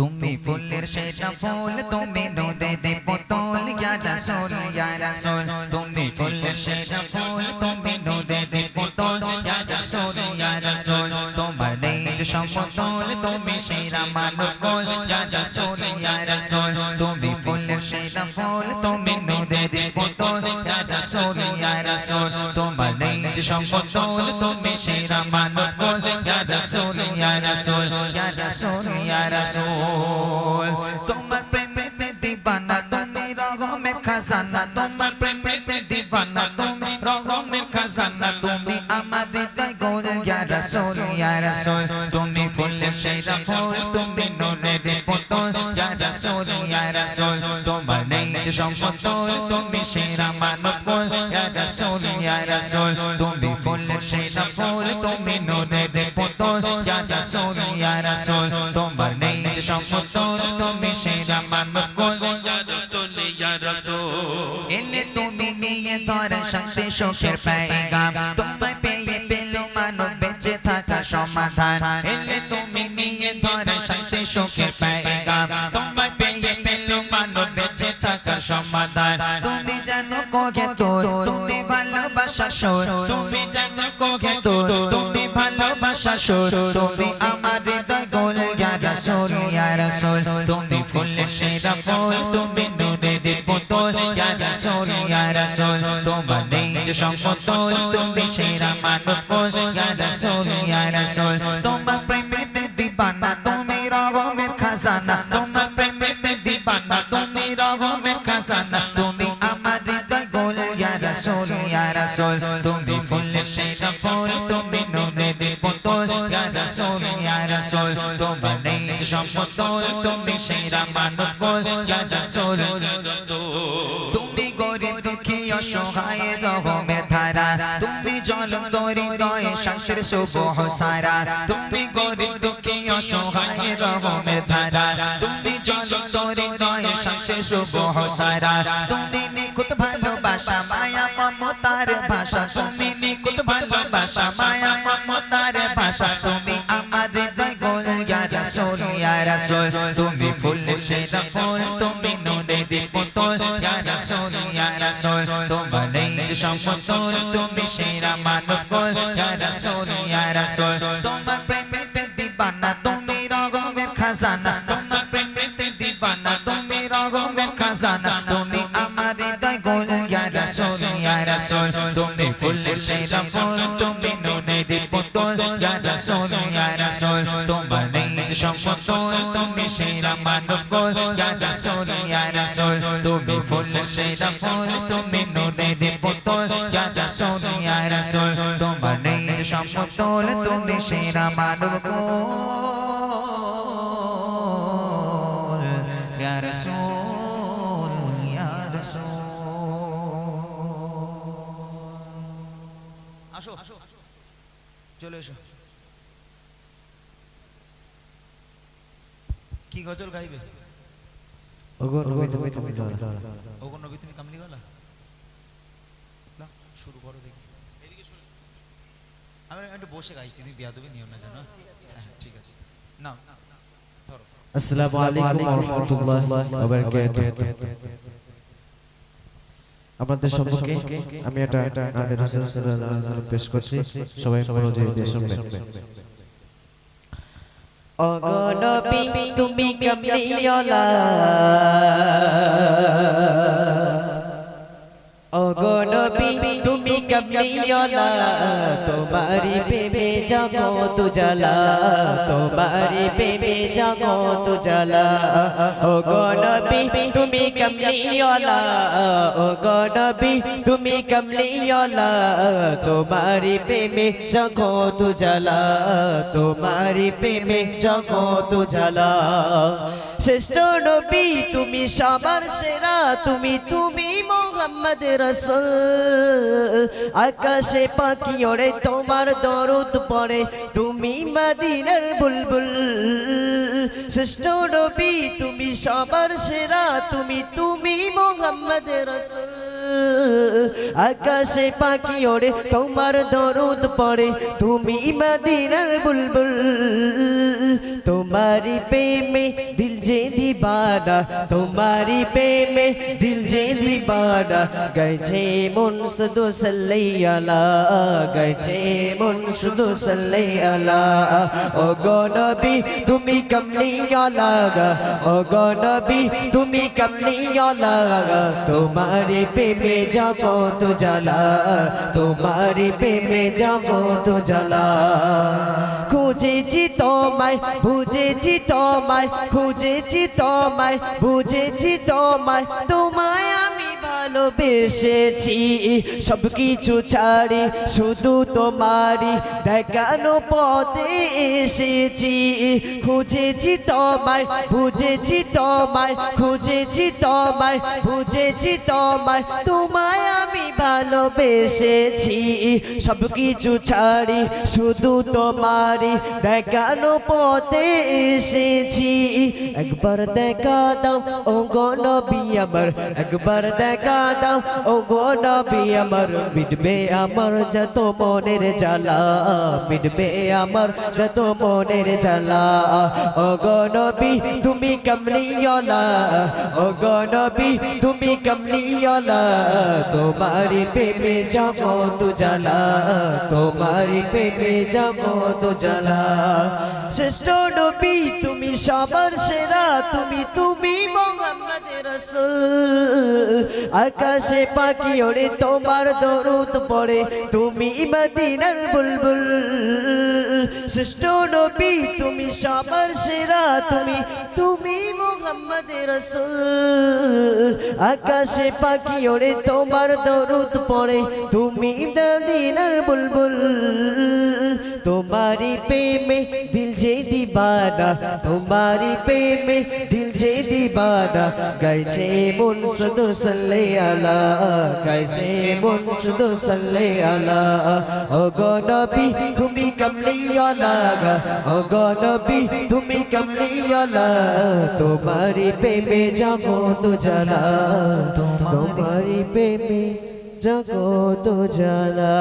তুমি ফুলের সেরা ফুল তুমি নদে দে বোতল ইয়া রাসূল তুমি ফুলের সেরা ফুল তুমি নদে দে বোতল ইয়া রাসূল তোমার নেই যে সমতল তুমি সেরা মানবকুল ইয়া রাসূল তুমি ফুলের সেরা ফুল তুমি নদে দে বোতল ইয়া রাসূল তোমার নেই যে সমতল তুমি সেরা মানবকুল ইয়া রাসূল তোমার প্রেমেতে দিবানা তুমি রহমের খাজানা তোমার প্রেমেতে দিবানা তুমি রহমের খাজানা তুমি আমার হৃদয় গোল ইয়া রাসূল তুমি ফুলের সেরা ফুল তুমি নূরের বোতল ইয়া রাসূল তোমার নেই যে সমতল তুমি সেরা মানবকুল ইয়া রাসূল তুমি ফুলের সেরা ফুল তুমি নূরের বোতল ইয়া রাসূল তোমার নেই যে সমতল তুমি সেরা মানবকুল ইয়া রাসূল এলে তুমি নিয়ে ধরে শান্তি সুখের পেগাম তোমায় পেয়ে পেল মানব বেঁচে থাকার সমাধান এলে তুমি নিয়ে ধরে শান্তি সুখের পেগাম তোমায় পেয়ে পেল মানব বেঁচে থাকার সমাধান তুমি জানো কোকে তোর তুমি ভালোবাসা সুর তুমি জানো কোকে তোর তুমি ভালোবাসা সুর তুমি আমার হৃদয় গোল ইয়া রাসূল তুমি ফুলের সেরা ফুল তুমি নূরের বোতল ইয়া রাসূল তোমার নেই যে সমতল তুমি সেরা মানবকুল ইয়া রাসূল তোমার প্রেমেতে দিবানা তুমি রহমের খাজানা তোমার প্রেমেতে দিবানা তুমি রহমের খাজানা তুমি আমার হৃদয় গোল ইয়া রাসূল তুমি ফুলের সেরা ফুল তুমি নূরের বোতল ইয়া রাসূল তোমার নেই যে সমতল তুমি সেরা মানবকুল ইয়া রাসূল তুমি গরিব দুঃখী অসহায় রহমের ধারা তুমি জ্বলন্ত হৃদয়ে শান্তির সুবহ সারা তুমি গরিব দুঃখী অসহায় রহমের ধারা তুমি জ্বলন্ত হৃদয়ে শান্তির সুবহ সারা তুমি নিখুঁত ভালোবাসা মায়া মমতার ভাষা তুমি নিখুঁত ভালোবাসা মায়া মমতার ভাষা তুমি আমার হৃদয় গোল ইয়া রাসূল তুমি ফুলের সেরা ফুল তুমি নূরের বোতল ইয়া রাসূল তোমার নেই যে সমতল তুমি সেরা মানবকুল ইয়া রাসূল তোমার প্রেমেতে দিবানা তুমি রহমের খাজানা তোমার প্রেমেতে দিবানা তুমি রহমের খাজানা তুমি আমার হৃদয় গোল ইয়া রাসূল তুমি ফুলের সেরা ফুল তুমি নূরের বোতল ইয়া রাসূল তোমার নেই যে সমতল তুমি সেরা মানবকুল ইয়া রাসূল তুমি ফুলের সেরা ফুল তুমি নূরের বোতল ইয়া রাসূল তোমার নেই যে সমতল তুমি সেরা মানবকুল ইয়া রাসূল আসো চলে এসো কি গজল গাইবে ওগো নবী তুমি ওগো নবী তুমি কামলি গলা না শুরু করো দেখি এদিকে শুরু আমি একটু বসে গাইছি তুমি বিয়াদবি নিও না জানো ঠিক আছে নাও ধরো আসসালামু আলাইকুম ওয়া রাহমাতুল্লাহি ওয়া বারাকাতুহু আপনাদের সম্পর্কে আমি এটা নাদের রাসূল সাল্লাল্লাহু আলাইহি ওয়াসাল্লাম পেশ করছি সবাই মনোযোগ দিয়ে শুনবেন ওগো নবী তুমি কামলিওয়ালা ওগো নবী তুমি কামলিওয়ালা তোমারি প্রেমে জগৎ জ্বালা তোমারি প্রেমে জগৎ জ্বালা ওগো নবী তুমি কামলিওয়ালা ওগো নবী তুমি কামলিওয়ালা তোমারি প্রেমে জগৎ জ্বালা তোমারি প্রেমে জগৎ জ্বালা শ্রেষ্ঠ নবী তুমি সবার সেরা তুমি তুমি মুহাম্মদ রাসূল আকাশে পাখি ওড়ে তোমার দরুদ পড়ে তুমি মদিনার বুলবুল শ্রেষ্ঠ নবী তুমি সবার সেরা তুমি তুমি মুহাম্মদ রাসূল আকাশে পাখি ওড়ে তোমার দরুদ পড়ে তুমি মদিনার বুলবুল তোমারি প্রেমে দিল যে দিবানা তোমারি প্রেমে দিল যে দিবানা গাইছে মন শুধু সাল্লাল্লাহু গাইছে মন শুধু সাল্লাল্লাহু ও গো নবী তুমি কমলিওয়ালা ও গো নবী তুমি কমলিওয়ালা তোমারি প্রেমে জগত জ্বালা তোমারি প্রেমে জগত জ্বালা খুঁজেছি তোমায় বুঝেছি তোমায় খুঁজেছি তোমায় বুঝেছি তোমায় তোমায় আমি ভালোবেসেছি সব কিছু ছাড়ি শুধু তোমারি দেখানো পথে এসেছি খুঁজেছি তোমায় বুঝেছি তোমায় খুঁজেছি তোমায় বুঝেছি তোমায় তোমায় আমি ভালোবেসেছি সব কিছু ছাড়ি শুধু তোমারি দেখানো পথে এসেছি একবার দেখা দাও ও গো নবী আমার একবার দেখা দাও ও গো নবী আমার মিটবে আমার যত মনের জ্বালা মিটবে আমার যত মনের জ্বালা ও গো নবী তুমি কমলিওয়ালা ও গো নবী তুমি কমলিওয়ালা তোমারি প্রেমে জগত জ্বালা তোমারি প্রেমে জগত জ্বালা শ্রেষ্ঠ নবী তুমি সবার সেরা তুমি তুমি মুহাম্মদের রাসূল আকাশে পাখি ওড়ে তোমার দরুদ পড়ে তুমি মদিনার বুলবুল শ্রেষ্ঠ নবী তুমি সবার সেরা তুমি তুমি মুহাম্মদের রাসূল আকাশে পাখি ওড়ে তোমার দরুদ পড়ে তুমি মদিনার বুলবুল তোমারি প্রেমে দিল যে দিবানা তোমারি প্রেমে দিল যে দিবানা গাইছে মন শুধু সাল্লাল্লাহু গাইছে মন শুধু সাল্লাল্লাহু ও গো নবী তুমি কমলিওয়ালা ও গো নবী তুমি কমলিওয়ালা তোমারি প্রেমে জগত জ্বালা তোমারি প্রেমে জগত জ্বালা